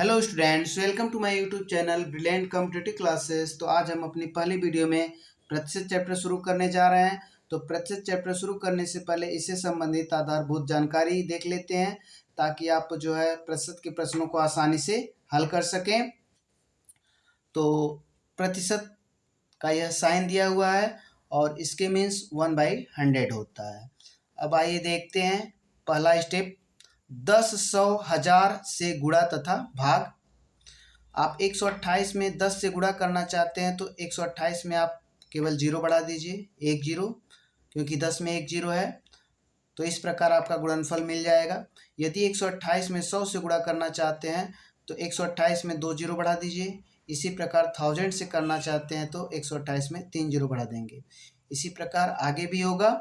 Hello students, welcome to my YouTube channel brilliant competitive classes. तो आज हम अपनी पहली वीडियो में प्रतिशत चैप्टर शुरू करने जा रहे हैं। तो प्रतिशत चैप्टर शुरू करने से पहले इससे संबंधित आधारभूत जानकारी देख लेते हैं ताकि आप जो है प्रतिशत के प्रश्नों को आसानी से हल कर सकें। तो प्रतिशत का यह साइन दिया हुआ है और इसके मीन्स 1/100 होता है। अब आइए देखते हैं पहला स्टेप, 10, 100, 1000 से गुणा तथा भाग। आप 128 में 10 से गुणा करना चाहते हैं तो 128 में आप केवल जीरो बढ़ा दीजिए, एक जीरो, क्योंकि 10 में एक जीरो है। तो इस प्रकार आपका गुणनफल मिल जाएगा। यदि 128 में 100 से गुणा करना चाहते हैं तो 128 में दो जीरो बढ़ा दीजिए। इसी प्रकार 1000 से करना चाहते हैं तो 128 में तीन जीरो बढ़ा देंगे। इसी प्रकार आगे भी होगा।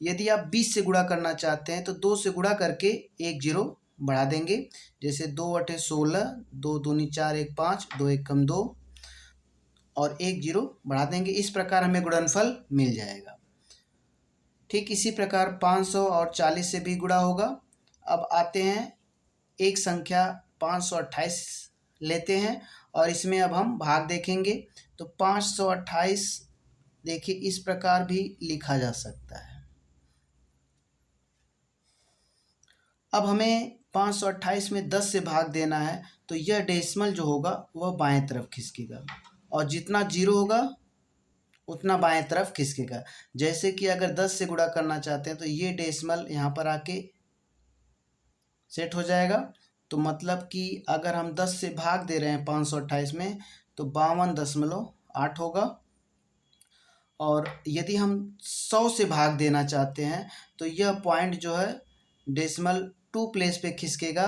यदि आप 20 से गुणा करना चाहते हैं तो 2 से गुणा करके एक जीरो बढ़ा देंगे। जैसे 2/16, 2 दूनी 4, 1 5, 2 1 कम 2 और एक जीरो बढ़ा देंगे। इस प्रकार हमें गुणनफल मिल जाएगा। ठीक इसी प्रकार 500 और 40 से भी गुणा होगा। अब आते हैं एक संख्या 528 लेते हैं और इसमें अब हम भाग देखेंगे। तो 528 देखिए इस प्रकार भी लिखा जा सकता है। अब हमें 528 में 10 से भाग देना है तो यह डेसिमल जो होगा वह बाएं तरफ खिसकेगा और जितना जीरो होगा उतना बाएं तरफ खिसकेगा। जैसे कि अगर 10 से गुणा करना चाहते हैं तो ये डेसिमल यहाँ पर आके सेट हो जाएगा। तो मतलब कि अगर हम 10 से भाग दे रहे हैं 528 में तो 52.8 होगा। और यदि हम 100 से भाग देना चाहते हैं तो यह पॉइंट जो है डेसिमल 2 प्लेस पे खिसकेगा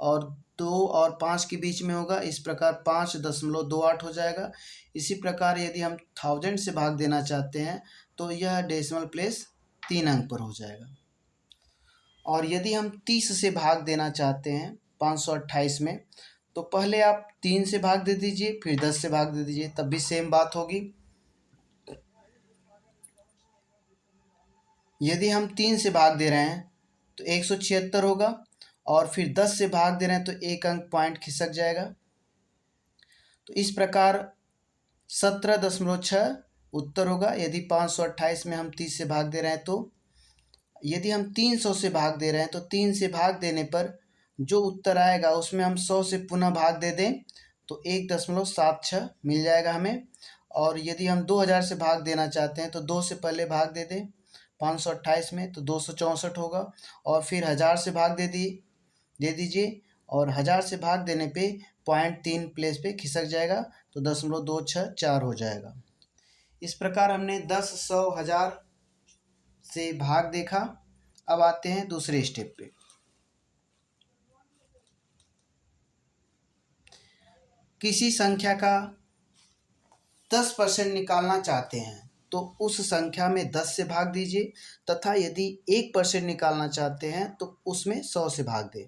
और 2 और 5 के बीच में होगा। इस प्रकार 5.28 हो जाएगा। इसी प्रकार यदि हम 1000 से भाग देना चाहते हैं तो यह डेसिमल प्लेस 3 अंक पर हो जाएगा। और यदि हम 30 से भाग देना चाहते हैं 528 में तो पहले आप 3 से भाग दे दीजिए, फिर 10 से भाग दे दीजिए, तब भी सेम बात होगी। यदि हम 3 से भाग दे रहे हैं तो 176 होगा और फिर 10 से भाग दे रहे हैं तो एक अंक पॉइंट खिसक जाएगा। तो इस प्रकार 17.6 उत्तर होगा यदि 528 में हम 30 से भाग दे रहे हैं। तो यदि हम 300 से भाग दे रहे हैं तो 3 से भाग देने पर जो उत्तर आएगा उसमें हम 100 से पुनः भाग दे दें तो 1.76 मिल जाएगा हमें। और यदि हम 2000 से भाग देना चाहते हैं तो 2 से पहले भाग दे दें 528 में तो 264 होगा और फिर 1000 से भाग दे दीजिए और 1000 से भाग देने पे 0.3 प्लेस पे खिसक जाएगा तो 0.264 हो जाएगा। इस प्रकार हमने 10, 100, 1000 से भाग देखा। अब आते हैं दूसरे स्टेप पे। किसी संख्या का 10% निकालना चाहते हैं तो उस संख्या में 10 से भाग दीजिए तथा यदि 1% निकालना चाहते हैं तो उसमें 100 से भाग दें।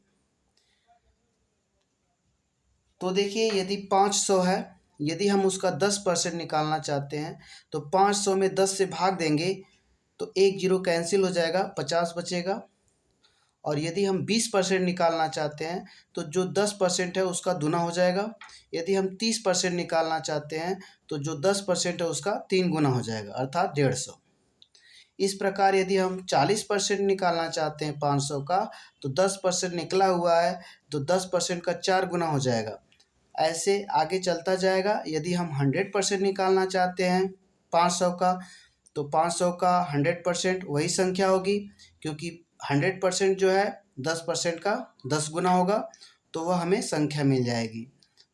तो देखिए यदि 500 है, यदि हम उसका 10% निकालना चाहते हैं तो 500 में 10 से भाग देंगे तो एक जीरो कैंसिल हो जाएगा, 50 बचेगा। और यदि हम 20% निकालना चाहते हैं तो जो 10% है उसका दुना हो जाएगा। यदि हम 30% निकालना चाहते हैं तो जो 10% है उसका 3 गुना हो जाएगा अर्थात 150। इस प्रकार यदि हम 40% निकालना चाहते हैं 500 का तो 10% निकला हुआ है तो 10% का 4 गुना हो जाएगा। ऐसे आगे चलता जाएगा। यदि हम 100% निकालना चाहते हैं 500 का तो 500 का 100% वही संख्या होगी, क्योंकि 100% जो है 10% का 10 गुना होगा तो वह हमें संख्या मिल जाएगी।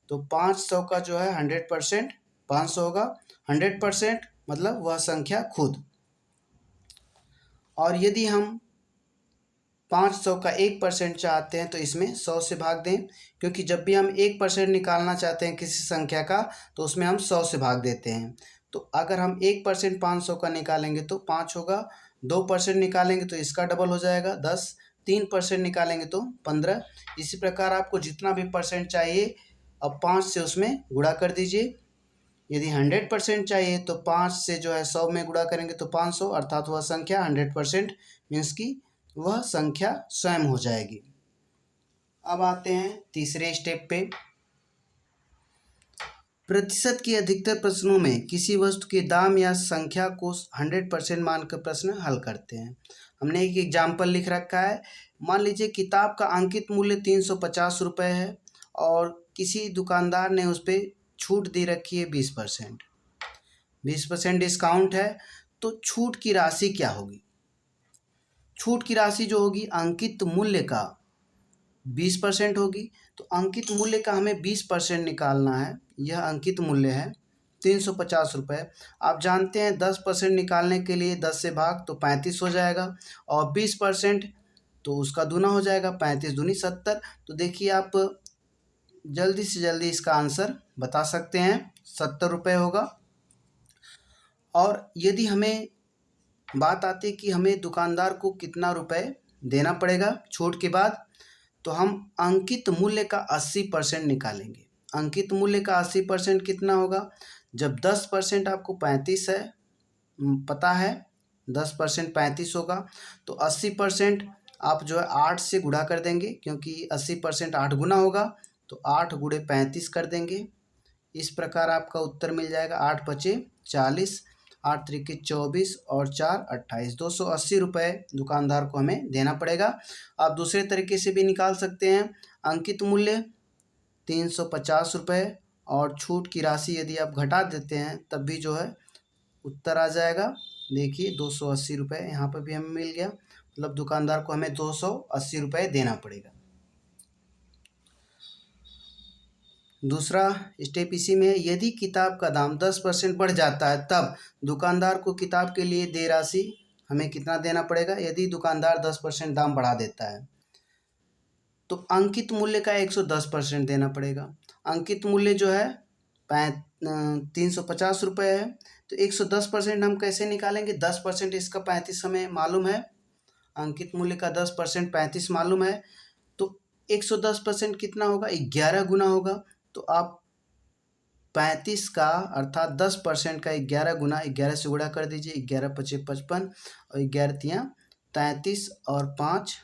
तो 500 का जो है 100% 500 होगा, 100% मतलब वह संख्या खुद। और यदि हम 500 का 1% चाहते हैं तो इसमें 100 से भाग दें, क्योंकि जब भी हम 1% निकालना चाहते हैं किसी संख्या का तो उसमें हम 100 से भाग देते हैं। तो अगर हम 1% 500 का निकालेंगे तो 5 होगा, 2% निकालेंगे तो इसका डबल हो जाएगा 10, 3% निकालेंगे तो 15। इसी प्रकार आपको जितना भी परसेंट चाहिए अब 5 से उसमें गुणा कर दीजिए। यदि 100% चाहिए तो 5 से जो है 100 में गुणा करेंगे तो 500 अर्थात वह संख्या 100% मीन्स की वह संख्या स्वयं हो जाएगी। अब आते हैं तीसरे स्टेप पे। प्रतिशत की अधिकतर प्रश्नों में किसी वस्तु के दाम या संख्या को 100% मानकर प्रश्न हल करते हैं। हमने एक एग्जाम्पल लिख रखा है। मान लीजिए किताब का अंकित मूल्य 350 रुपये है और किसी दुकानदार ने उस पर छूट दे रखी है 20%। 20% डिस्काउंट है, तो छूट की राशि क्या होगी? छूट की राशि जो होगी अंकित मूल्य का 20% होगी। तो अंकित मूल्य का हमें 20% निकालना है। यह अंकित मूल्य है 350 रुपये। आप जानते हैं 10% निकालने के लिए 10 से भाग तो 35 हो जाएगा और 20% तो उसका दूना हो जाएगा, 35 दूनी 70। तो देखिए आप जल्दी से जल्दी इसका आंसर बता सकते हैं, 70 रुपये होगा। और यदि हमें बात आती है कि हमें दुकानदार को कितना रुपए देना पड़ेगा छूट के बाद, तो हम अंकित मूल्य का 80% निकालेंगे। अंकित मूल्य का 80% कितना होगा? जब 10% आपको 35 है, पता है 10% 35 होगा, तो 80% आप जो है 8 से गुणा कर देंगे, क्योंकि 80% 8 गुना होगा, तो 8 गुणे 35 कर देंगे। इस प्रकार आपका उत्तर मिल जाएगा 8 पचे 40, 8 त्रिके 24 और 4 28, 280 रुपये दुकानदार को हमें देना पड़ेगा। आप दूसरे तरीके से भी निकाल सकते हैं। अंकित मूल्य 350 रुपये और छूट की राशि यदि आप घटा देते हैं तब भी जो है उत्तर आ जाएगा। देखिए 280 रुपये यहाँ पर भी हमें मिल गया, मतलब दुकानदार को हमें 280 रुपये देना पड़ेगा। दूसरा स्टेप इसी में है, यदि किताब का दाम 10% बढ़ जाता है तब दुकानदार को किताब के लिए देय राशि हमें कितना देना पड़ेगा? यदि दुकानदार 10% दाम बढ़ा देता है तो अंकित मूल्य का 110% देना पड़ेगा। अंकित मूल्य जो है 350 रुपये है, तो 110% हम कैसे निकालेंगे? 10% इसका 35 हमें मालूम है, अंकित मूल्य का 10% 35 मालूम है, तो 110% कितना होगा? 11 गुना होगा। तो आप 35 का अर्थात 10% का 11 गुना 11 से गुणा कर दीजिए, 11 पचे 55 और 11 तियाँ 33 और 5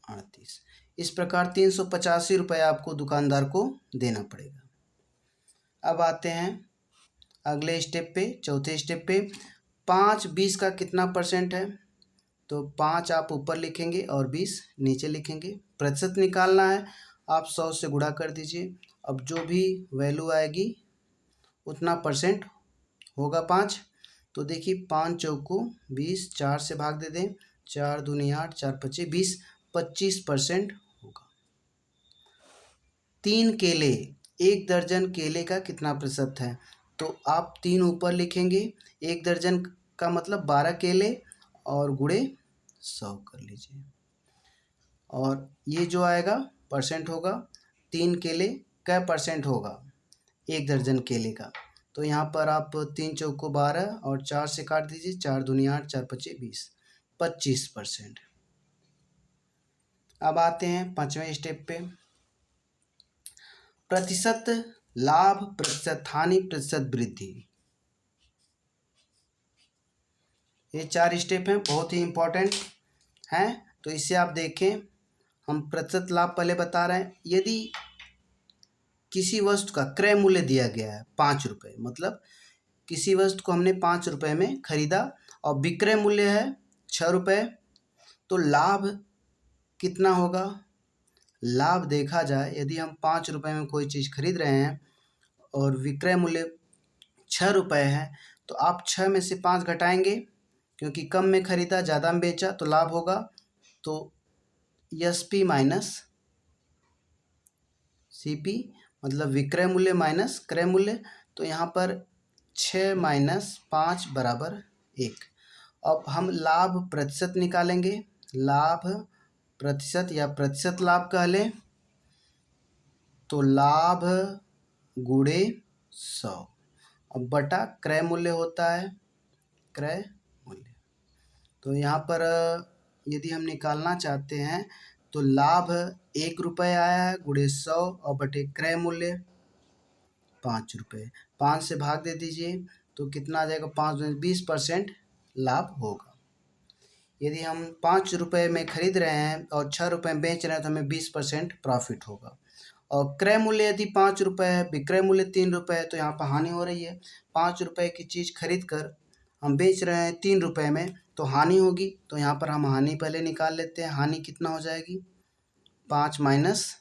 38। इस प्रकार 385 रुपये आपको दुकानदार को देना पड़ेगा। अब आते हैं अगले स्टेप पे, चौथे स्टेप पे। 5 20 का कितना परसेंट है? तो 5 आप ऊपर लिखेंगे और 20 नीचे लिखेंगे। प्रतिशत निकालना है, आप 100 से गुणा कर दीजिए। अब जो भी वैल्यू आएगी उतना परसेंट होगा 5। तो देखिए 5 चौको 20, 4 से भाग दे दें, 4 दूनी 8, 4 पचे 20, 25% होगा। 3 केले, 1 दर्जन केले का कितना प्रतिशत है? तो आप 3 ऊपर लिखेंगे, 1 दर्जन का मतलब 12 केले और गुणे 100 कर लीजिए, और ये जो आएगा परसेंट होगा। 3 केले क्या परसेंट होगा 1 दर्जन केले का? तो यहाँ पर आप 3 चौको 12 और 4 से काट दीजिए, 4 दूनी 8, 4 पचे 20, 25%। अब आते हैं 5वें स्टेप पे। प्रतिशत लाभ, प्रतिशत हानि, प्रतिशत वृद्धि। ये 4 स्टेप हैं, बहुत ही इम्पोर्टेंट हैं। तो इसे आप देखें। हम प्रतिशत लाभ पहले बता रहे हैं। यदि किसी वस्तु का क्रय मूल्य दिया गया है 5 रुपये, मतलब किसी वस्तु को हमने 5 रुपये में खरीदा और विक्रय मूल्य है 6 रुपये, तो लाभ कितना होगा? लाभ देखा जाए, यदि हम 5 रुपये में कोई चीज़ खरीद रहे हैं और विक्रय मूल्य 6 रुपये है, तो आप 6 में से 5 घटाएंगे, क्योंकि कम में खरीदा ज़्यादा में बेचा तो लाभ होगा। तो SP माइनस CP मतलब विक्रय मूल्य माइनस क्रय मूल्य। तो यहाँ पर 6 माइनस 5 बराबर 1। अब हम लाभ प्रतिशत निकालेंगे। लाभ प्रतिशत या प्रतिशत लाभ कह लें, तो लाभ गुणे 100 अब बटा क्रय मूल्य होता है, क्रय मूल्य। तो यहाँ पर यदि हम निकालना चाहते हैं तो लाभ 1 रुपये आया है, गुणे 100 और बटे क्रय मूल्य 5 रुपये। 5 से भाग दे दीजिए तो कितना आ जाएगा? 5 में 20% लाभ होगा। यदि हम 5 रुपये में खरीद रहे हैं और 6 रुपये में बेच रहे हैं तो हमें 20% प्रॉफिट होगा। और क्रय मूल्य यदि 5 रुपये है, विक्रय मूल्य 3 रुपये है, तो यहाँ पर हानि हो रही है। 5 रुपये की चीज़ खरीद कर हम बेच रहे हैं 3 रुपये में, तो हानि होगी। तो यहाँ पर हम हानि पहले निकाल लेते हैं। हानि कितना हो जाएगी? 5 माइनस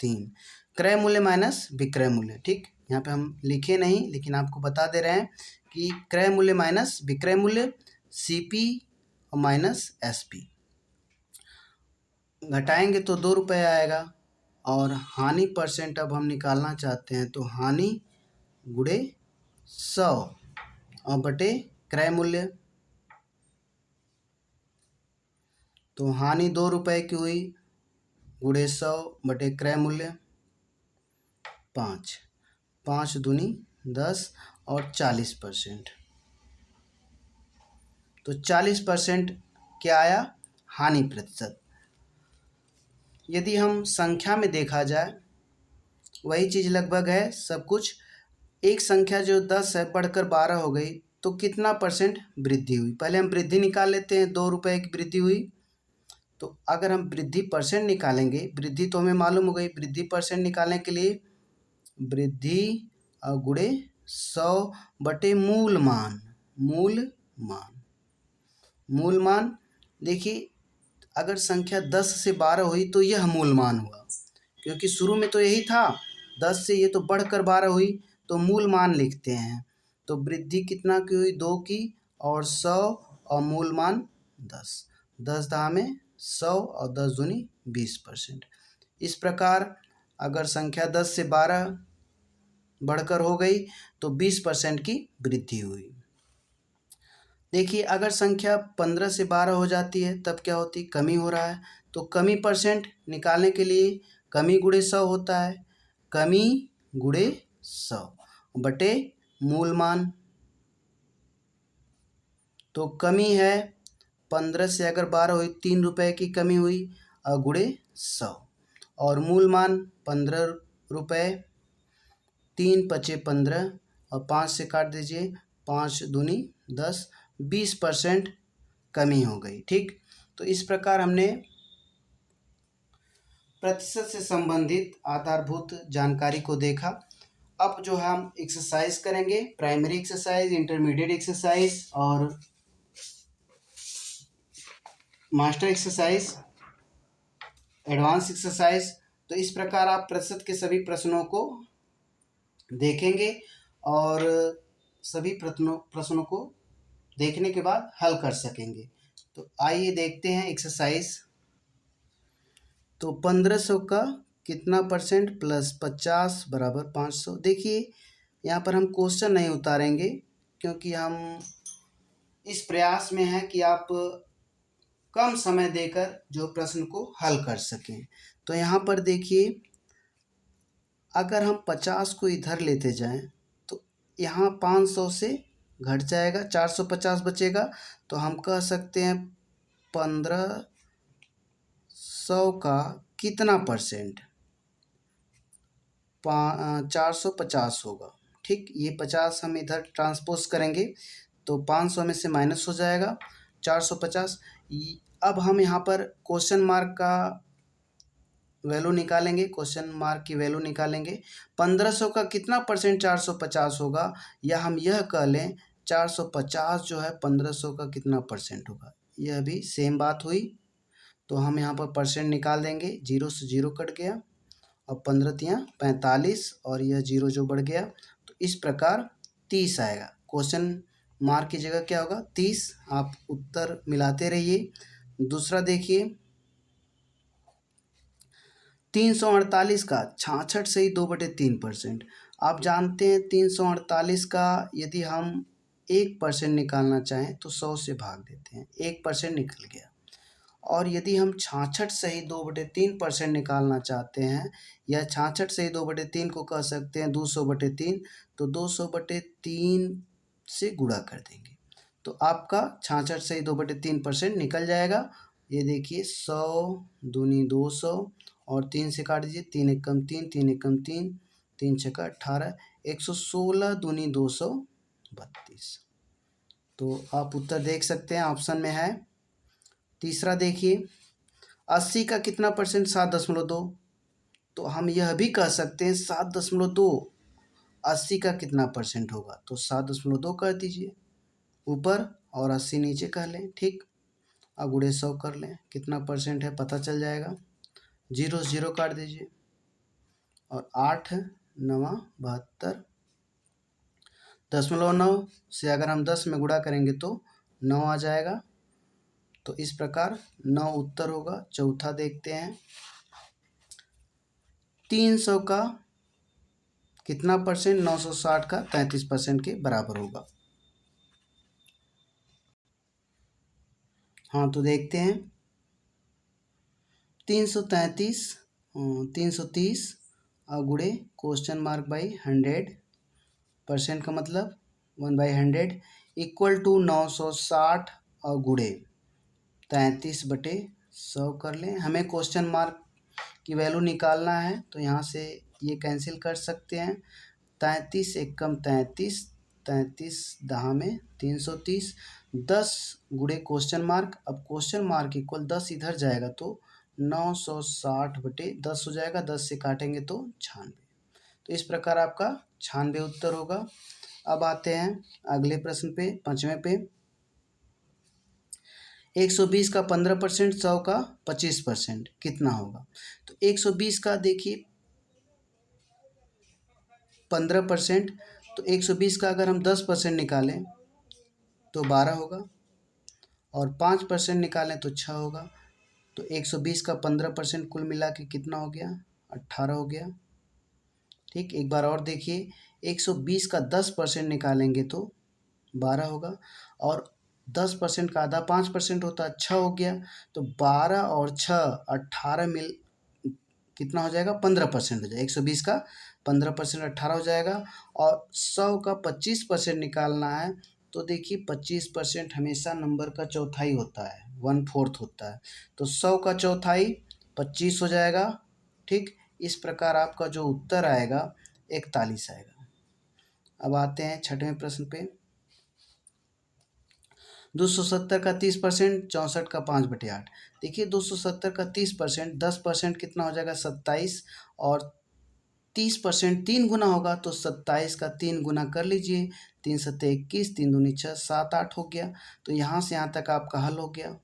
3, क्रय मूल्य माइनस विक्रय मूल्य। ठीक, यहाँ पे हम लिखे नहीं लेकिन आपको बता दे रहे हैं कि क्रय मूल्य माइनस विक्रय मूल्य, CP और माइनस SP। घटाएंगे तो 2 रुपये आएगा। और हानि परसेंट अब हम निकालना चाहते हैं, तो हानि गुणे 100 और बटे क्रय मूल्य। तो हानि 2 रुपये की हुई, गुणे 100 बटे क्रय मूल्य 5, 5 दूनी 10 और 40%। तो 40% क्या आया? हानि प्रतिशत। यदि हम संख्या में देखा जाए, वही चीज़ लगभग है सब कुछ। एक संख्या जो 10 है बढ़कर 12 हो गई, तो कितना परसेंट वृद्धि हुई? पहले हम वृद्धि निकाल लेते हैं। 2 रुपये की वृद्धि हुई, तो अगर हम वृद्धि परसेंट निकालेंगे, वृद्धि तो हमें मालूम हो गई। वृद्धि परसेंट निकालने के लिए वृद्धि गुणे 100 बटे मूल मान। मूल मान देखिए, अगर संख्या 10 से 12 हुई तो यह मूल मान हुआ, क्योंकि शुरू में तो यही था। 10 से ये तो बढ़कर 12 हुई, तो मूल मान लिखते हैं। तो वृद्धि कितना की हुई? 2 की, और 100 और मूल मान 10। 10 दहा में 100 और 10 दूनी 20%। इस प्रकार अगर संख्या 10 से 12 बढ़कर हो गई तो 20% की वृद्धि हुई। देखिए, अगर संख्या 15 से 12 हो जाती है तब क्या होती? कमी हो रहा है। तो कमी परसेंट निकालने के लिए कमी गुणे 100 होता है। कमी गुणे 100 बटे मूल मान। तो कमी है 15 से अगर 12 हुई, 3 रुपये की कमी हुई, और गुणे 100। और मूल मान 15 रुपये, 3 पचे 15 और 5 से काट दीजिए, 5 दूनी 10, 20% कमी हो गई। ठीक, तो इस प्रकार हमने प्रतिशत से संबंधित आधारभूत जानकारी को देखा। अब जो है हम एक्सरसाइज करेंगे, प्राइमरी एक्सरसाइज, इंटरमीडिएट एक्सरसाइज और मास्टर एक्सरसाइज, एडवांस एक्सरसाइज। तो इस प्रकार आप प्रतिशत के सभी प्रश्नों को देखेंगे और सभी प्रश्नों को देखने के बाद हल कर सकेंगे। तो आइए देखते हैं एक्सरसाइज। तो 1500 का कितना परसेंट प्लस 50 बराबर 500। देखिए, यहाँ पर हम क्वेश्चन नहीं उतारेंगे, क्योंकि हम इस प्रयास में हैं कि आप कम समय देकर जो प्रश्न को हल कर सकें। तो यहाँ पर देखिए, अगर हम 50 को इधर लेते जाएं तो यहाँ 500 से घट जाएगा, 450 बचेगा। तो हम कह सकते हैं 1500 का कितना परसेंट? 450 होगा। ठीक, ये 50 हम इधर ट्रांसपोज करेंगे तो 500 में से माइनस हो जाएगा 450। अब हम यहाँ पर क्वेश्चन मार्क का वैल्यू निकालेंगे, क्वेश्चन मार्क की वैल्यू निकालेंगे। 1500 का कितना परसेंट 450 होगा, या हम यह कह लें 450 जो है 1500 का कितना परसेंट होगा। यह भी सेम बात हुई। तो हम यहाँ पर परसेंट निकाल देंगे। 0 से 0 कट गया और 15 तियाँ 45 और यह 0 जो बढ़ गया। तो इस प्रकार 30 आएगा। क्वेश्चन मार्क की जगह क्या होगा? 30। आप उत्तर मिलाते रहिए। दूसरा देखिए, 348 का 66 से ही 2/3%। आप जानते हैं 348 का यदि हम 1% निकालना चाहें तो 100 से भाग देते हैं, 1% निकल गया। और यदि हम 66 से ही 2/3% निकालना चाहते हैं, या 66 से ही 2/3 को कह सकते हैं 200/3, तो 200/3 से गुणा कर देंगे तो आपका 66 से ही 2/3% निकल जाएगा। ये देखिए, 100 दूनी 200 और 3 से काट दीजिए, 3 एकम 3, 3 एकम 3, 3 छक्का 18, 116 दूनी 232। तो आप उत्तर देख सकते हैं, ऑप्शन में है तीसरा देखिए, 80 का कितना परसेंट? 7.2। तो हम यह भी कह सकते हैं 7.2 80 का कितना परसेंट होगा, तो 7.2 कर दीजिए ऊपर और 80 नीचे कर लें। ठीक, अब गुणे 100 कर लें, कितना परसेंट है पता चल जाएगा। 0 काट दीजिए और 8 9 72 0.9 से अगर हम 10 में गुणा करेंगे तो 9 आ जाएगा। तो इस प्रकार 9 उत्तर होगा। चौथा देखते हैं, 300 का कितना परसेंट? 960 का 33% के बराबर होगा। हाँ, तो देखते हैं, 330 गुणे क्वेश्चन मार्क बाई 100% का मतलब 1/100 इक्वल टू 960 और गुणे 33/100 कर लें। हमें क्वेश्चन मार्क की वैल्यू निकालना है, तो यहाँ से ये कैंसिल कर सकते हैं। 33 एकम 33, 33 दहा में 330, 10 गुणे क्वेश्चन मार्क। अब क्वेश्चन मार्क इक्वल 10 इधर जाएगा तो 960/10 हो जाएगा। 10 से काटेंगे तो 96। तो इस प्रकार आपका 96 उत्तर होगा। अब आते हैं अगले प्रश्न पे, पाँचवें पे। 120 का 15%, 100 का 25% कितना होगा? तो 120 का देखिए 15%, तो 120 का अगर हम 10% निकालें तो 12 होगा और 5% निकालें तो 6 होगा। तो 120 का 15% कुल मिला के कितना हो गया? 18 हो गया। ठीक, एक बार और देखिए, 120 का 10% निकालेंगे तो 12 होगा और 10% का आधा 5% होता है, 6 हो गया। तो 12 और 6 18 मिल कितना हो जाएगा? 15% हो जाएगा। 120 का 15% 18 हो जाएगा। और 100 का 25% निकालना है, तो देखिए 25% हमेशा नंबर का चौथाई होता है, 1/4 होता है। तो 100 का चौथाई 25 हो जाएगा। ठीक, इस प्रकार आपका जो उत्तर आएगा 41 आएगा। अब आते हैं छठवें प्रश्न पे। 270 का 30%, 64 का 5/8। देखिए 270 का 30%, 10% कितना हो जाएगा? 27 और 30% 3 गुना होगा, तो 27 का 3 गुना कर लीजिए। 3 सत्ते 21, 3 दूनी 6, 7 8 हो गया। तो यहाँ से यहाँ तक आपका हल हो गया।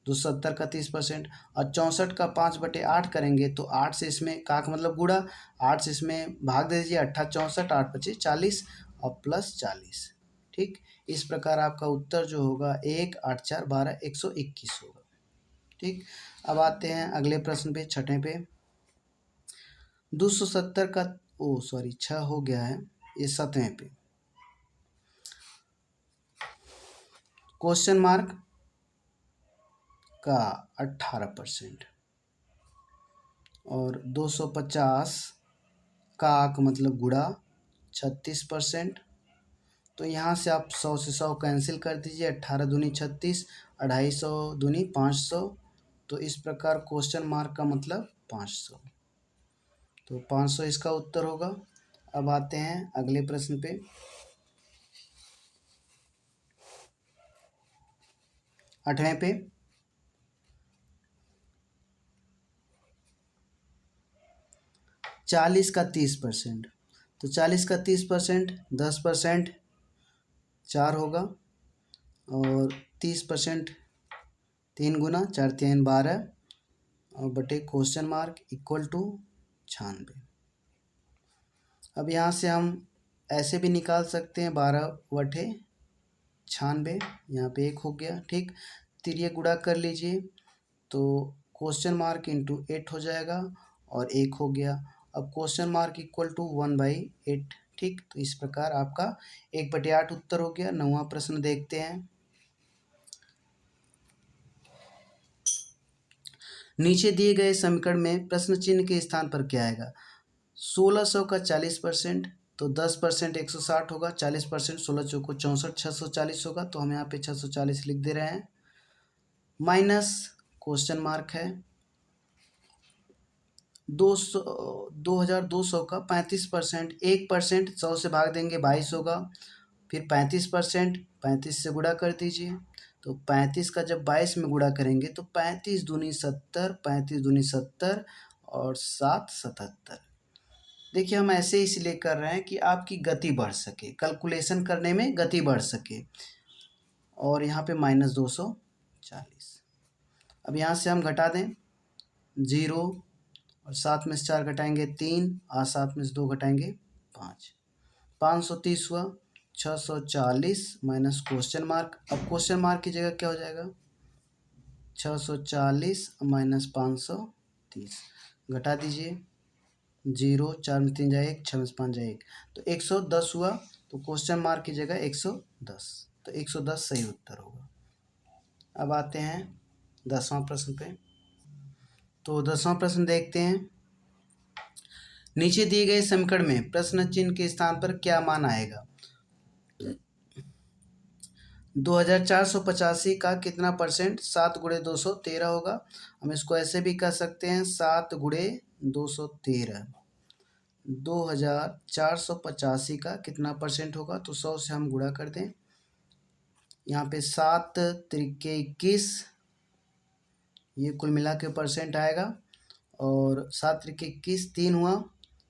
270 का 30% और 64 का 5/8 करेंगे तो 8 से इसमें का मतलब गुणा, 8 से इसमें भाग दे दीजिए। 8 64, 8 25 40 और प्लस 40। ठीक, इस प्रकार आपका उत्तर जो होगा 1 8 4 12 121 होगा। ठीक, अब आते हैं अगले प्रश्न पे, छठे पे। 270 का 6 हो गया है, ये 7वें पे। क्वेश्चन मार्क का 18% और 250 का मतलब गुणा 36%। तो यहाँ से आप 100 से 100 कैंसिल कर दीजिए। 18 दूनी 36, 250 दूनी 500। तो इस प्रकार क्वेश्चन मार्क का मतलब 500, तो 500 इसका उत्तर होगा। अब आते हैं अगले प्रश्न पे। 8वें पे। 40 का 30%, तो 40 का 30% 10% 4 होगा और 30% 3 गुना 4 3 12 और बटे क्वेश्चन मार्क इक्वल टू 96। अब यहाँ से हम ऐसे भी निकाल सकते हैं, 12/96, यहाँ पे 1 हो गया। ठीक, तिरिय गुणा कर लीजिए तो क्वेश्चन मार्क इंटू 8 हो जाएगा और 1 हो गया। अब क्वेश्चन मार्क इक्वल टू 1/8। ठीक, तो इस प्रकार आपका 1/8 उत्तर हो गया। 9वां प्रश्न देखते हैं। नीचे दिए गए समीकरण में प्रश्न चिन्ह के स्थान पर क्या आएगा? 1600 का 40%, तो 10% 160 होगा। 40% 16 चौको 64, 640 होगा। तो हम यहाँ पे 640 लिख दे रहे हैं। माइनस क्वेश्चन मार्क है 2200 का 35%, 1% 100 से भाग देंगे 22 होगा। फिर 35% 35 से गुणा कर दीजिए तो 35 का जब 22 में गुणा करेंगे तो 35 दूनी 70, 35 दूनी 70 और 7 77। देखिए हम ऐसे इसलिए कर रहे हैं कि आपकी गति बढ़ सके, कैलकुलेशन करने में गति बढ़ सके। और यहाँ पे -240। अब यहाँ से हम घटा दें 0 और 7 में से 4 घटाएंगे 3 और 7 में से 2 घटाएंगे 5। 530 हुआ। 640 माइनस क्वेश्चन मार्क। अब क्वेश्चन मार्क की जगह क्या हो जाएगा? 640 माइनस 530। घटा दीजिए 0, 4 में 3 जाए 1, 6 में 5 जाए 1, तो 110 हुआ। तो क्वेश्चन मार्क की जगह 110, तो 110 सही उत्तर होगा। अब आते हैं 10वां प्रश्न पे। तो 10वां प्रश्न देखते हैं। नीचे दिए गए समीकरण में प्रश्न चिन्ह के स्थान पर क्या मान आएगा? 2485 का कितना परसेंट 7 गुणे 213 होगा? हम इसको ऐसे भी कह सकते हैं 7 गुणे 213। 2485 का कितना परसेंट होगा? तो 100 से हम गुणा कर दें। यहाँ पे 7 त्रिके 21, ये कुल मिला के परसेंट आएगा। और 7 त्रिके 21 3 हुआ,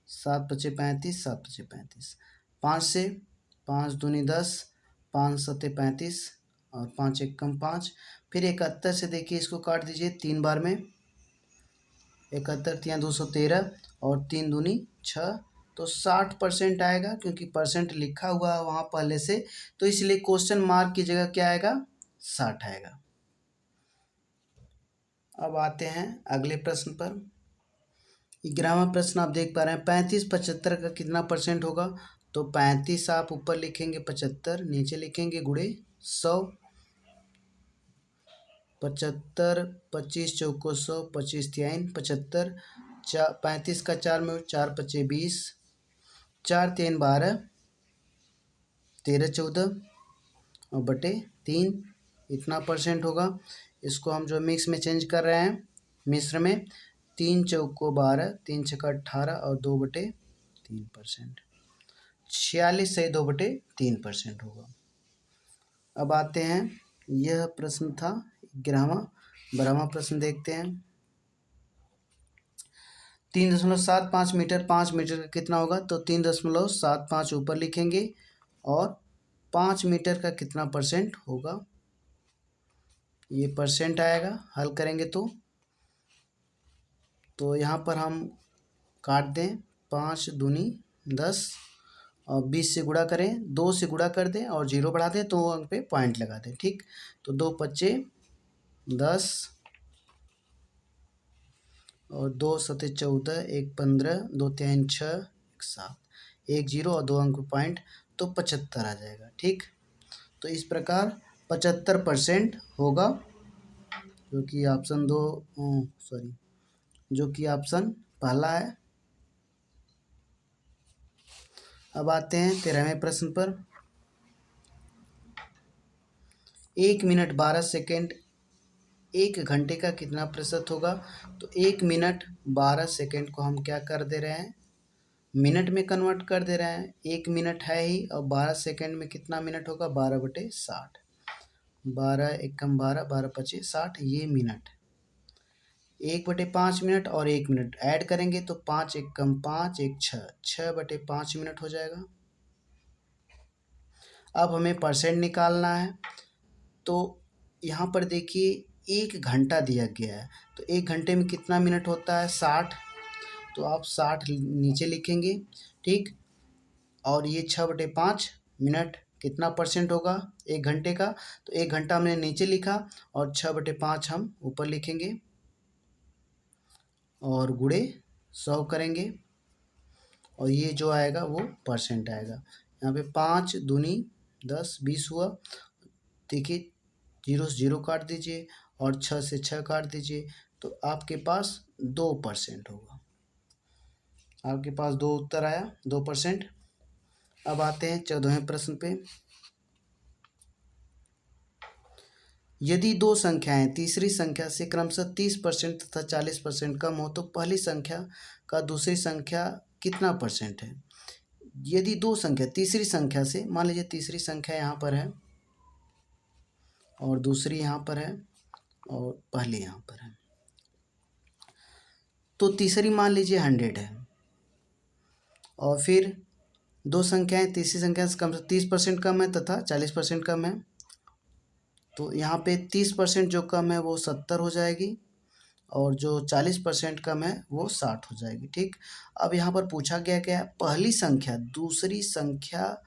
7 पचे 35, 7 पचे 35। 5 से 5 दूनी 10, 5 सत्ते 35 और 5 एक कम 5। फिर 71 से देखिए इसको काट दीजिए 3 बार में। 71 तिया 213 और 3 दूनी 6, तो 60% आएगा, क्योंकि परसेंट लिखा हुआ है वहाँ पहले से, तो इसलिए क्वेश्चन मार्क की जगह क्या आएगा? 60 आएगा। अब आते हैं अगले प्रश्न पर। 11वां प्रश्न आप देख पा रहे हैं 35 75 का कितना परसेंट होगा? तो 35 आप ऊपर लिखेंगे 75, नीचे लिखेंगे गुणे 100। 75 25 चौको 100, 25 तियाइन 75। 35 का 4 में 4 पचे 20, 4 3 12, 13 14 और बटे 3, इतना परसेंट होगा। इसको हम जो मिक्स में चेंज कर रहे हैं, मिश्र में, 3 चौको 12, 3 छक्का 18 और 2/3%। 46 सही 2/3% होगा। अब आते हैं, यह प्रश्न था 11वां। 12वां प्रश्न देखते हैं। 3.75 मीटर 5 मीटर का कितना होगा? तो 3.75 ऊपर लिखेंगे और 5 मीटर का कितना परसेंट होगा? ये परसेंट आएगा। हल करेंगे तो यहाँ पर हम काट दें 5 दूनी 10 और 20 से गुणा करें, 2 से गुणा कर दें और 0 बढ़ा दें, तो अंक पे पॉइंट लगा दें। ठीक, तो 2 पच्चे 10 और 2 सत्ते 14, 1 15, 2 3 6, 1 7, 1 0 और 2 अंक पॉइंट, तो 75 आ जाएगा। ठीक, तो इस प्रकार 75% होगा, जो कि ऑप्शन जो कि ऑप्शन पहला है। अब आते हैं 13वें प्रश्न पर। 1 मिनट 12 सेकेंड 1 घंटे का कितना प्रतिशत होगा? तो 1 मिनट 12 सेकेंड को हम क्या कर दे रहे हैं? मिनट में कन्वर्ट कर दे रहे हैं। 1 मिनट है ही, और 12 सेकेंड में कितना मिनट होगा? 12/60। 12 एकम 12, 12 पचे 60, ये मिनट। 1/5 मिनट और 1 मिनट ऐड करेंगे तो 5 एकम 5, 1 6, 6/5 मिनट हो जाएगा। अब हमें परसेंट निकालना है, तो यहाँ पर देखिए 1 घंटा दिया गया है, तो 1 घंटे में कितना मिनट होता है? 60, तो आप 60 नीचे लिखेंगे। ठीक, और ये 6/5 मिनट कितना परसेंट होगा 1 घंटे का? तो 1 घंटा हमने नीचे लिखा और 6/5 हम ऊपर लिखेंगे और गुणे 100 करेंगे, और ये जो आएगा वो परसेंट आएगा। यहाँ पे 5 दूनी 10, 20 हुआ। देखिए 0 से 0 काट दीजिए और 6 से 6 काट दीजिए, तो आपके पास 2% होगा। आपके पास 2 उत्तर आया, 2%। अब आते हैं 14वें प्रश्न पे। यदि दो संख्याएं तीसरी संख्या से क्रमशः 30% तथा 40% कम हो, तो पहली संख्या का दूसरी संख्या कितना परसेंट है? यदि दो संख्या तीसरी संख्या से, मान लीजिए तीसरी संख्या यहाँ पर है और दूसरी यहाँ पर है और पहली यहाँ पर है। तो तीसरी मान लीजिए 100 है और फिर दो संख्याएं तीसरी संख्या से कम से 30% कम है तथा 40% कम है। तो यहाँ पे 30% जो कम है वो 70 हो जाएगी और जो 40% कम है वो 60 हो जाएगी। ठीक, अब यहाँ पर पूछा गया क्या है, पहली संख्या दूसरी संख्या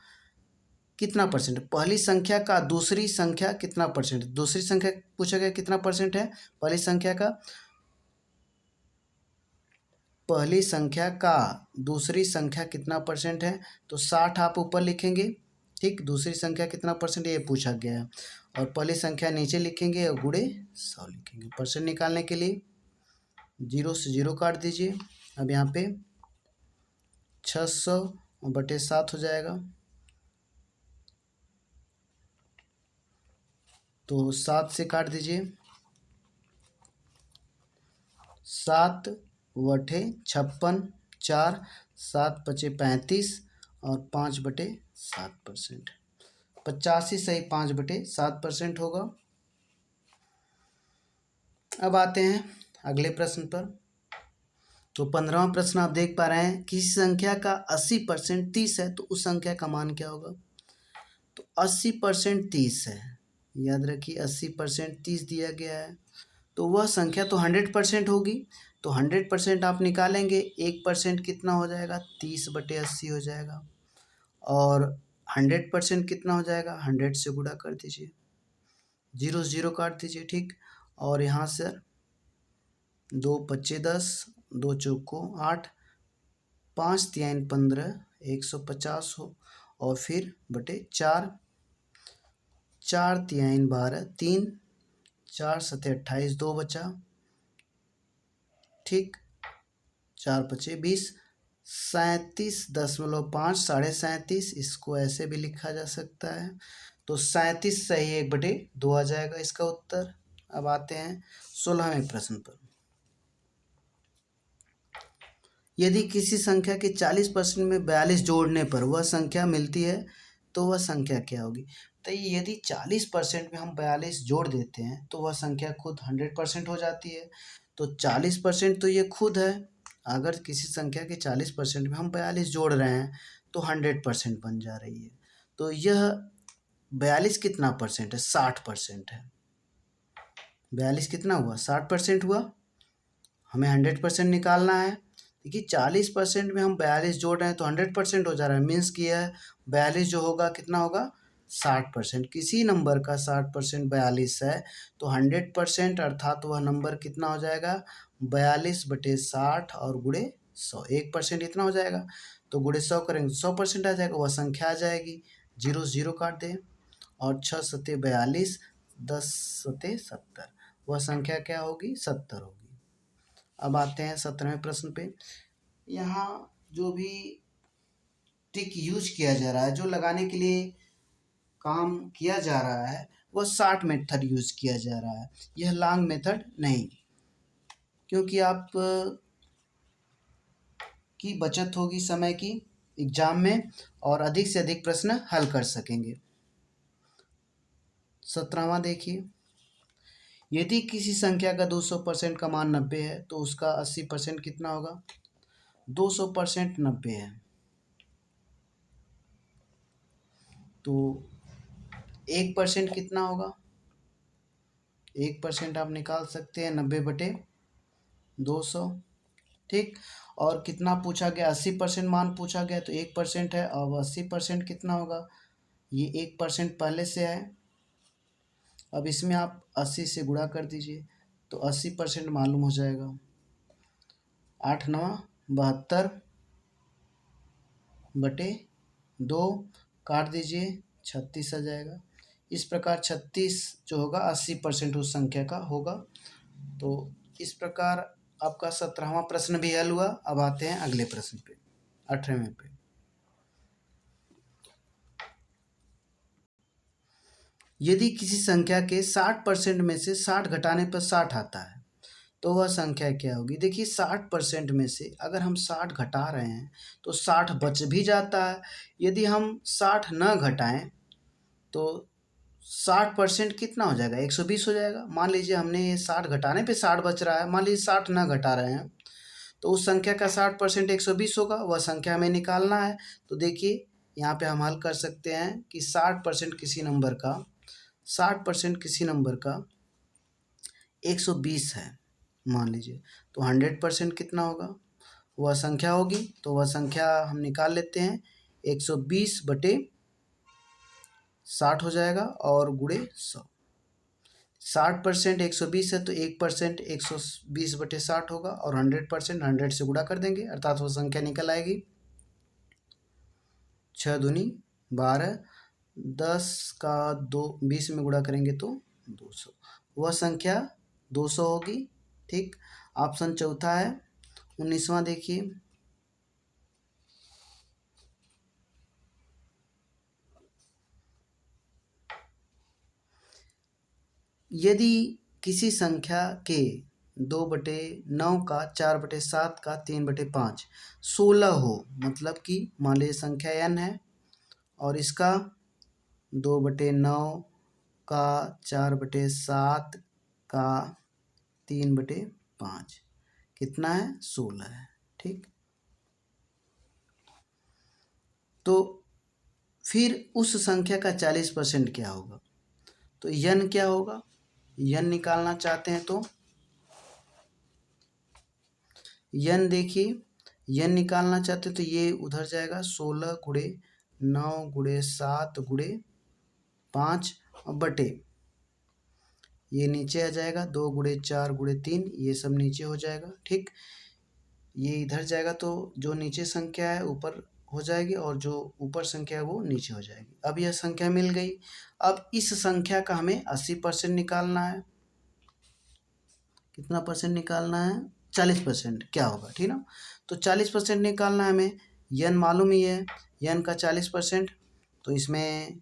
कितना परसेंट, पहली संख्या का दूसरी संख्या कितना परसेंट, दूसरी संख्या पूछा गया कितना परसेंट है पहली संख्या का, पहली संख्या का दूसरी संख्या कितना परसेंट है, तो 60 आप ऊपर लिखेंगे। ठीक, दूसरी संख्या कितना परसेंट ये पूछा गया है और पहली संख्या नीचे लिखेंगे और गुणे 100 लिखेंगे। परसेंट निकालने के लिए 0 से 0 काट दीजिए। अब यहाँ पे 600/7 हो जाएगा, तो 7 से काट दीजिए, 7/56, 4, 7×5 = 35 और 5/7%, 85 सही 5/7% होगा। अब आते हैं अगले प्रश्न पर। तो 15वां प्रश्न आप देख पा रहे हैं, किसी संख्या का 80% 30 है तो उस संख्या का मान क्या होगा। तो 80% 30 है, याद रखिए 80% 30 दिया गया है, तो वह संख्या तो 100% होगी। तो 100% आप निकालेंगे, 1% कितना हो जाएगा, 30/80 हो जाएगा और 100% कितना हो जाएगा, 100 से गुणा कर दीजिए, 0 से 0 काट दीजिए। ठीक, और यहाँ से 2 × 5 = 10, 2 × 4 = 8, 5 × 3 = 15, 150 हो और फिर बटे 4, 4 × 3 = 12, 3, 4 × 7 = 28, 2 बचा। ठीक, 4 × 5 = 20, 37.5, 37.5, इसको ऐसे भी लिखा जा सकता है। तो 37 सही 1/2 आ जाएगा इसका उत्तर। अब आते हैं 16वें प्रश्न पर। यदि किसी संख्या के 40% में 42 जोड़ने पर वह संख्या मिलती है तो वह संख्या क्या होगी। तो यदि 40% में हम 42 जोड़ देते हैं तो वह संख्या खुद 100% हो जाती है। तो 40% तो ये खुद है, अगर किसी संख्या के 40% में हम 42 जोड़ रहे हैं तो 100% बन जा रही है। तो यह 42 कितना परसेंट है, 60% है। 42 कितना हुआ, 60% हुआ। हमें 100% निकालना है। देखिए 40% में हम 42 जोड़ रहे हैं तो 100% हो जा रहा है, मीन्स कि यह 42 जो होगा कितना होगा, 60%। किसी नंबर का 60% 42 है तो 100% अर्थात वह नंबर कितना हो जाएगा, 42/60 और गुणे 100, 1% इतना हो जाएगा। तो गुणे 100 करेंगे 100% आ जाएगा, वह संख्या आ जाएगी। 0 से 0 काट दें और 6 × 7 = 42, 10 × 7 = 70, वह संख्या क्या होगी, 70 होगी। अब आते हैं 17वें प्रश्न पे। यहाँ जो भी ट्रिक यूज किया जा रहा है, जो लगाने के लिए काम किया जा रहा है, वह शॉर्ट मेथड यूज किया जा रहा है, यह लॉन्ग मेथड नहीं, क्योंकि आप की बचत होगी समय की एग्जाम में और अधिक से अधिक प्रश्न हल कर सकेंगे। 17वां देखिए, यदि किसी संख्या का 200% का मान 90 है तो उसका 80% कितना होगा। 200% 90 है तो 1% कितना होगा, 1% आप निकाल सकते हैं 90/200। ठीक, और कितना पूछा गया, 80% मान पूछा गया तो 1% है। अब 80% कितना होगा, ये 1% पहले से है। अब इसमें आप 80 से गुणा कर दीजिए तो 80% मालूम हो जाएगा। 8 × 9 = 72/2 काट दीजिए, 36 आ जाएगा। इस प्रकार 36 जो होगा 80% उस संख्या का होगा। तो इस प्रकार आपका 17वां प्रश्न भी हल हुआ। अब आते हैं अगले प्रश्न पे, 18वें पे। यदि किसी संख्या के 60% में से 60 घटाने पर 60 आता है तो वह संख्या क्या होगी। देखिए 60% में से अगर हम 60 घटा रहे हैं तो 60 बच भी जाता है। यदि हम 60 न घटाएं तो 60% कितना हो जाएगा, 120 हो जाएगा। मान लीजिए हमने ये 60 घटाने पे 60 बच रहा है, मान लीजिए 60 ना घटा रहे हैं, तो उस संख्या का 60% 120 होगा, वह संख्या हमें निकालना है। तो देखिए यहाँ पे हम हल कर सकते हैं कि 60% किसी नंबर का 60% किसी नंबर का 120 है मान लीजिए, तो 100% कितना होगा, वह संख्या होगी। तो वह संख्या हम निकाल लेते हैं, 120/60 हो जाएगा और गुणे 100। 60% 120 है तो 1% 120/60 होगा, और 100% 100 से गुणा कर देंगे, अर्थात वो संख्या निकल आएगी 6×2 = 12, 10 का 20 में गुणा करेंगे तो 200, वह संख्या 200 होगी। ठीक, ऑप्शन चौथा है। 19वां देखिए, यदि किसी संख्या के 2/9 का 4/7 का 3/5 16 हो, मतलब कि मान लीजिए संख्या n है और इसका 2/9 का 4/7 का 3/5 कितना है, 16 है। ठीक, तो फिर उस संख्या का 40% क्या होगा, तो n क्या होगा, n निकालना चाहते हैं तो n देखिए, n निकालना चाहते हैं तो ये उधर जाएगा, 16×9×7×5 और बटे ये नीचे आ जाएगा, 2×4×3 ये सब नीचे हो जाएगा। ठीक, ये इधर जाएगा तो जो नीचे संख्या है ऊपर हो जाएगी और जो ऊपर संख्या है वो नीचे हो जाएगी। अब यह संख्या मिल गई। अब इस संख्या का हमें 80% निकालना है। कितना परसेंट निकालना है, 40%। क्या होगा, ठीक ना, तो 40% निकालना है हमें। n मालूम ही है, n का 40%, तो इसमें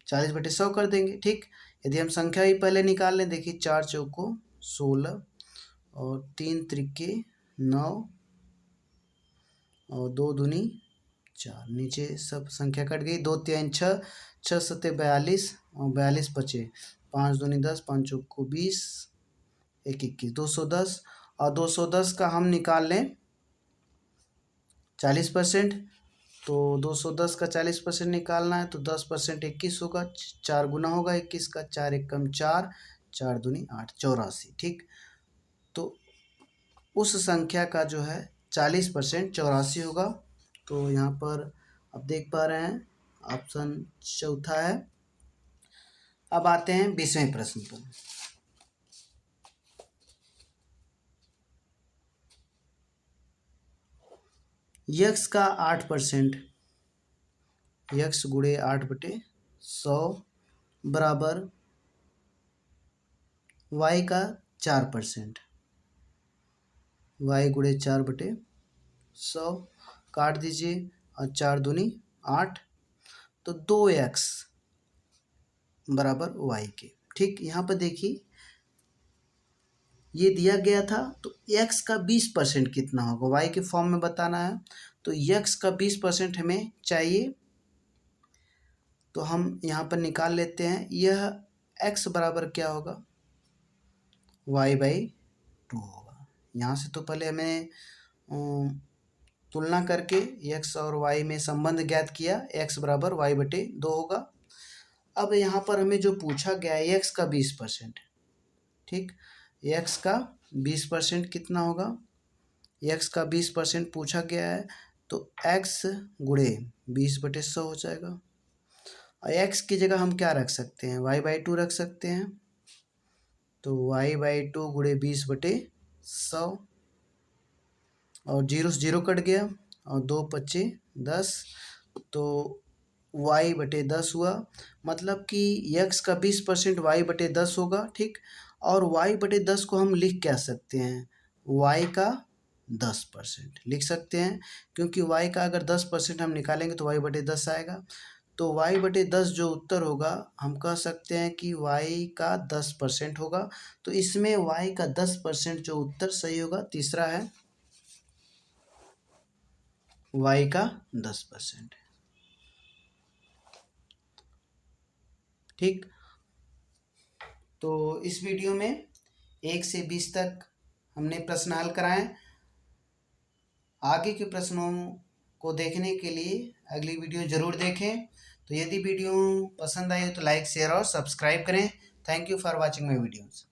40/100 कर देंगे। ठीक, यदि हम संख्या ही पहले निकाल लें, देखिए 4 चौको 16 और 3 त्रिके 9 और 2 दूनी 4, नीचे सब संख्या कट गई, 2 3 6, 6 7 42 और 42 बचे, 5 दूनी 10, 5 चौको 20, 1 21, 210, और 210 का हम निकाल लें 40%, तो 210 का 40% निकालना है तो 10% 21 होगा, 4 गुना होगा 21 का, 4 एकम 4, 4 दूनी 8, 84। ठीक, तो उस संख्या का जो है 40% 84 होगा। तो यहाँ पर आप देख पा रहे हैं ऑप्शन चौथा है। अब आते हैं 20वें प्रश्न पर। यक्स का 8%, यक्स गुणे 8/100 बराबर वाई का 4%, वाई गुणे 4/100 काट दीजिए और 4 दूनी 8, तो 2x बराबर वाई के। ठीक, यहाँ पर देखिए ये दिया गया था, तो x का 20% कितना होगा, y के फॉर्म में बताना है। तो x का 20% हमें चाहिए, तो हम यहाँ पर निकाल लेते हैं। यह x बराबर क्या होगा, y/2 होगा। यहाँ से तो पहले हमें तुलना करके x और y में संबंध ज्ञात किया, x बराबर y/2 होगा। अब यहाँ पर हमें जो पूछा गया है x का 20%, ठीक, x का 20% कितना होगा, x का 20% पूछा गया है, तो x गुणे 20/100 हो जाएगा। और x की जगह हम क्या रख सकते हैं, y/2 रख सकते हैं, तो y/2 गुणे 20/100, और 0 से 0 कट गया और 2 पच्चे 10, तो y/10 हुआ। मतलब कि x का 20% y/10 होगा। ठीक, और y/10 को हम लिख क्या सकते हैं, y का 10% लिख सकते हैं, क्योंकि y का अगर 10% हम निकालेंगे तो y/10 आएगा। तो y/10 जो उत्तर होगा, हम कह सकते हैं कि y का 10% होगा। तो इसमें y का 10% जो उत्तर सही होगा, तीसरा है y का 10%। ठीक, तो इस वीडियो में 1 से 20 तक हमने प्रश्न हल कराएं। आगे के प्रश्नों को देखने के लिए अगली वीडियो ज़रूर देखें। तो यदि वीडियो पसंद आई हो तो लाइक शेयर और सब्सक्राइब करें। Thank you for watching my videos.